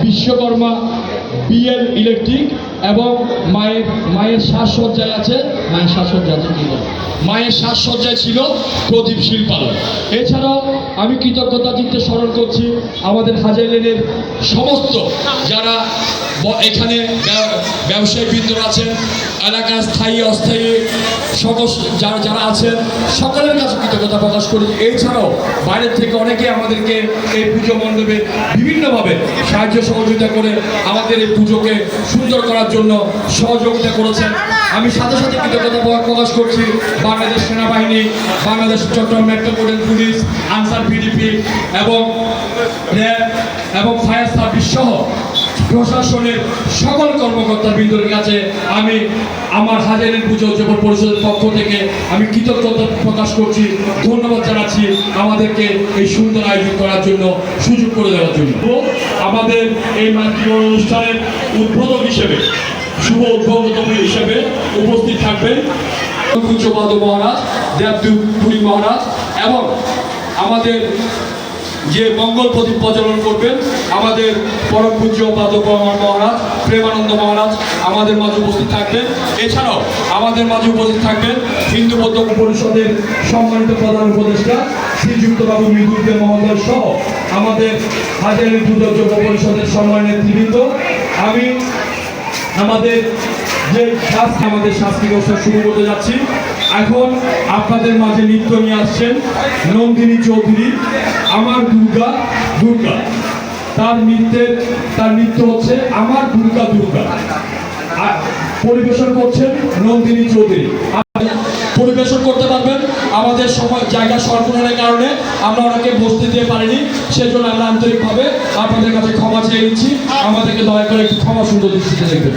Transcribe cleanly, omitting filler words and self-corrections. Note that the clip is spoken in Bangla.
বিশ্বকর্মা বিএল ইলেকট্রিক এবং মায়ের সাজসজ্জায় আছে মায়ের সাজসজ্জায় ছিল প্রদীপ শিল্পালয়। এছাড়াও আমি কৃতজ্ঞতা চিত্তে স্মরণ করছি আমাদের হাজার লেনের সমস্ত যারা এখানে ব্যবসায়ী বৃন্দ আছেন, এলাকার স্থায়ী অস্থায়ী যারা আছেন সকলের কাছে কৃতজ্ঞতা প্রকাশ করি। এছাড়াও বাইরের থেকে অনেকে আমাদেরকে এই পুজো মণ্ডপে বিভিন্নভাবে সাহায্য সহযোগিতা করে আমাদের এই পুজোকে সুন্দর করার জন্য সহযোগিতা করেছেন। আমি সাথে সাথে কৃতজ্ঞতা প্রকাশ করছি বাংলাদেশ সেনাবাহিনী, Bangladesh Chattogram metropolitan police, Ansar PDP এবং র্যাব এবং ফায়ার সার্ভিস সহ প্রশাসনের সকল কর্মকর্তাবৃন্দের কাছে আমি আমার হাজারের পুজো উদযাপন পরিষদের পক্ষ থেকে আমি কৃতজ্ঞতা প্রকাশ করছি, ধন্যবাদ জানাচ্ছি আমাদেরকে এই সুন্দর আয়োজন করার জন্য, সুযোগ করে দেওয়ার জন্য। আমাদের এই মাতৃগণ অনুষ্ঠানের উদ্বোধক হিসেবে, শুভ উদ্বোধক হিসেবে উপস্থিত থাকবেন পূজ্যপাদ মহারাজ, দেবদূতপুরী মহারাজ এবং আমাদের যে মঙ্গল প্রদীপ প্রজ্বলন করবেন আমাদের পরম পূজ্য পাদপ্রমাণ মহারাজ, প্রেমানন্দ মহারাজ আমাদের মাঝে উপস্থিত থাকবেন। এছাড়াও আমাদের মাঝে উপস্থিত থাকবেন হিন্দু বৌদ্ধ পরিষদের সম্মানিত প্রধান উপদেষ্টা শ্রীযুক্ত বাবু মৃদুদেব মহোদয় সহ আমাদের হাজারী পূজা যুব পরিষদের সম্মানিত নেতৃবৃন্দ। আমি আমাদের শাস্ত্রীয় অনুষ্ঠান শুরু করতে যাচ্ছি। এখন আপনাদের মাঝে নৃত্য নিয়ে আসছেন নন্দিনী চৌধুরী, আমার দুর্গা দুর্গা। তার নৃত্য হচ্ছে আমার দুর্গা দুর্গা। পরিবেশন করছেন নন্দিনী চৌধুরী। পরিবেশন করতে পারবেন, আমাদের সময় জায়গা সংকলনের কারণে আমরা ওনাকে বসতে দিতে পারিনি, সেজন্য আমরা আন্তরিকভাবে আপনাদের কাছে ক্ষমা চেয়ে নিচ্ছি। আমাদেরকে দয়া করে একটু ক্ষমা সুন্দর দৃষ্টিতে দেখবেন।